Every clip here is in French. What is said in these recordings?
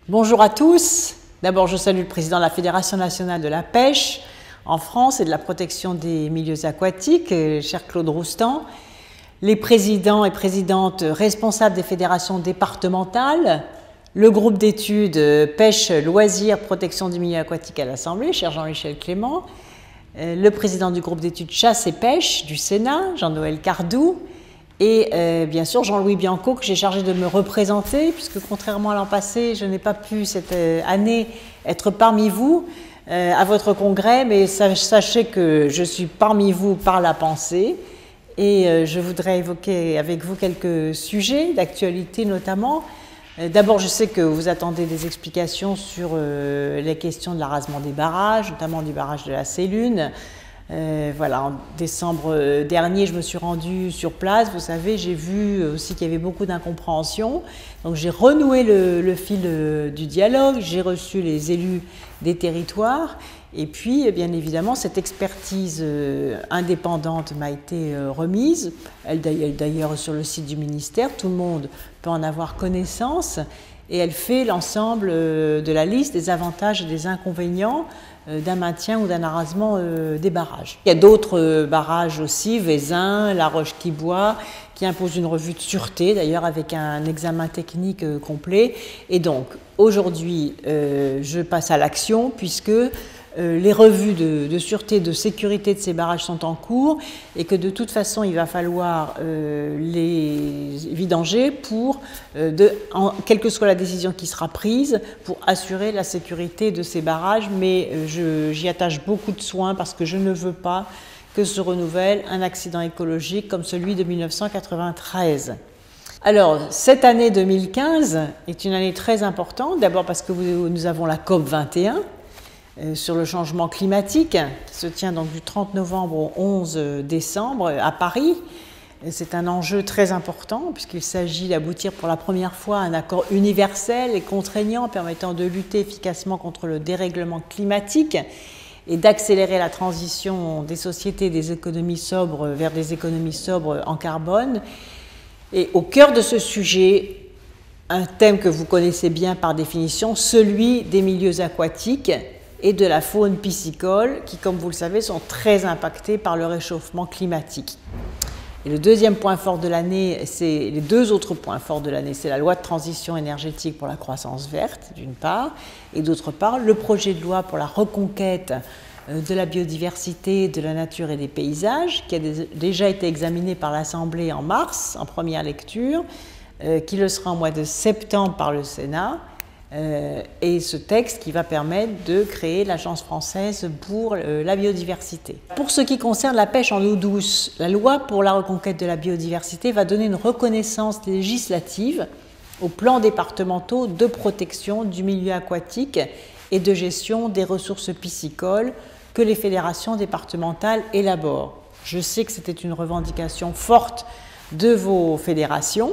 Bonjour à tous. D'abord, je salue le président de la Fédération nationale de la pêche en France et de la protection des milieux aquatiques, cher Claude Roustan, les présidents et présidentes responsables des fédérations départementales, le groupe d'études pêche, loisirs, protection des milieux aquatiques à l'Assemblée, cher Jean-Michel Clément, le président du groupe d'études chasse et pêche du Sénat, Jean-Noël Cardou, et bien sûr Jean-Louis Bianco, que j'ai chargé de me représenter, puisque contrairement à l'an passé, je n'ai pas pu cette année être parmi vous à votre congrès, mais sachez que je suis parmi vous par la pensée, et je voudrais évoquer avec vous quelques sujets d'actualité notamment. D'abord, je sais que vous attendez des explications sur les questions de l'arasement des barrages, notamment du barrage de la Sélune. Voilà, en décembre dernier, je me suis rendue sur place. Vous savez, j'ai vu aussi qu'il y avait beaucoup d'incompréhension. Donc, j'ai renoué le fil du dialogue. J'ai reçu les élus des territoires. Et puis, bien évidemment, cette expertise indépendante m'a été remise. Elle est d'ailleurs sur le site du ministère. Tout le monde peut en avoir connaissance. Et elle fait l'ensemble de la liste des avantages et des inconvénients d'un maintien ou d'un arasement des barrages. Il y a d'autres barrages aussi, Vézins, La Roche-qui-Boit, qui imposent une revue de sûreté, d'ailleurs avec un examen technique complet. Et donc, aujourd'hui, je passe à l'action, puisque les revues de sûreté, de sécurité de ces barrages sont en cours et que de toute façon, il va falloir les vidanger pour, quelle que soit la décision qui sera prise, pour assurer la sécurité de ces barrages. Mais j'y attache beaucoup de soin parce que je ne veux pas que se renouvelle un accident écologique comme celui de 1993. Alors, cette année 2015 est une année très importante, d'abord parce que nous avons la COP 21, sur le changement climatique, qui se tient donc du 30 novembre au 11 décembre à Paris. C'est un enjeu très important puisqu'il s'agit d'aboutir pour la première fois à un accord universel et contraignant permettant de lutter efficacement contre le dérèglement climatique et d'accélérer la transition des sociétés des économies sobres vers des économies sobres en carbone. Et au cœur de ce sujet, un thème que vous connaissez bien par définition, celui des milieux aquatiques et de la faune piscicole, qui, comme vous le savez, sont très impactés par le réchauffement climatique. Et le deuxième point fort de l'année, c'est les deux autres points forts de l'année, c'est la loi de transition énergétique pour la croissance verte, d'une part, et d'autre part, le projet de loi pour la reconquête de la biodiversité, de la nature et des paysages, qui a déjà été examiné par l'Assemblée en mars, en première lecture, qui le sera en mois de septembre par le Sénat, et ce texte qui va permettre de créer l'Agence française pour la biodiversité. Pour ce qui concerne la pêche en eau douce, la loi pour la reconquête de la biodiversité va donner une reconnaissance législative aux plans départementaux de protection du milieu aquatique et de gestion des ressources piscicoles que les fédérations départementales élaborent. Je sais que c'était une revendication forte de vos fédérations.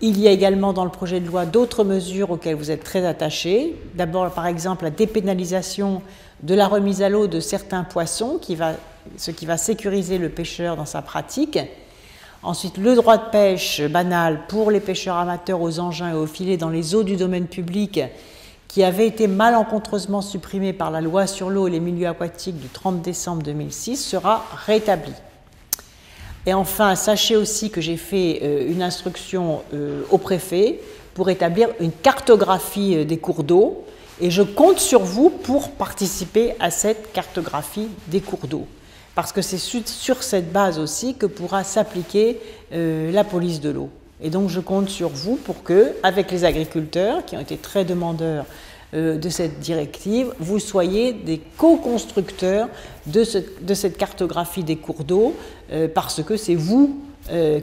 Il y a également dans le projet de loi d'autres mesures auxquelles vous êtes très attachés. D'abord, par exemple, la dépénalisation de la remise à l'eau de certains poissons, ce qui va sécuriser le pêcheur dans sa pratique. Ensuite, le droit de pêche banal pour les pêcheurs amateurs aux engins et aux filets dans les eaux du domaine public, qui avait été malencontreusement supprimé par la loi sur l'eau et les milieux aquatiques du 30 décembre 2006, sera rétabli. Et enfin, sachez aussi que j'ai fait une instruction au préfet pour établir une cartographie des cours d'eau et je compte sur vous pour participer à cette cartographie des cours d'eau. Parce que c'est sur cette base aussi que pourra s'appliquer la police de l'eau. Et donc je compte sur vous pour que, avec les agriculteurs qui ont été très demandeurs de cette directive, vous soyez des co-constructeurs de cette cartographie des cours d'eau, parce que c'est vous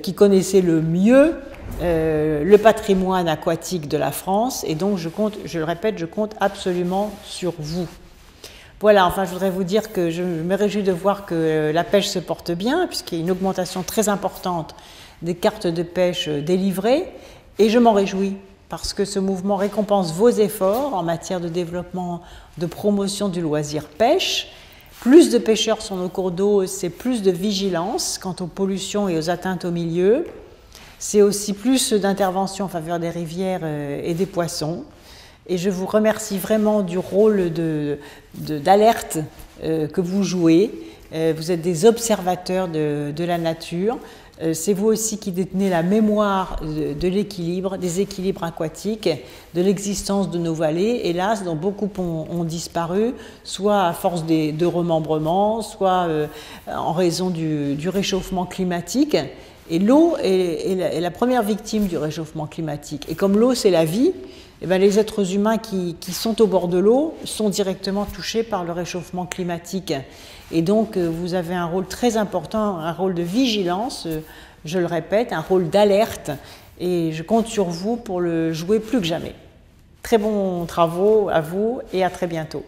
qui connaissez le mieux le patrimoine aquatique de la France, et donc je le répète, je compte absolument sur vous. Voilà, enfin je voudrais vous dire que je me réjouis de voir que la pêche se porte bien, puisqu'il y a une augmentation très importante des cartes de pêche délivrées, et je m'en réjouis, parce que ce mouvement récompense vos efforts en matière de développement, de promotion du loisir pêche. Plus de pêcheurs sur nos cours d'eau, c'est plus de vigilance quant aux pollutions et aux atteintes au milieu. C'est aussi plus d'intervention en faveur des rivières et des poissons. Et je vous remercie vraiment du rôle d'alerte que vous jouez. Vous êtes des observateurs de la nature. C'est vous aussi qui détenez la mémoire de l'équilibre, des équilibres aquatiques, de l'existence de nos vallées, hélas, dont beaucoup ont disparu, soit à force de remembrement, soit en raison du réchauffement climatique. Et l'eau est la première victime du réchauffement climatique. Et comme l'eau, c'est la vie, eh bien, les êtres humains qui sont au bord de l'eau sont directement touchés par le réchauffement climatique. Et donc, vous avez un rôle très important, un rôle de vigilance, je le répète, un rôle d'alerte. Et je compte sur vous pour le jouer plus que jamais. Très bons travaux à vous et à très bientôt.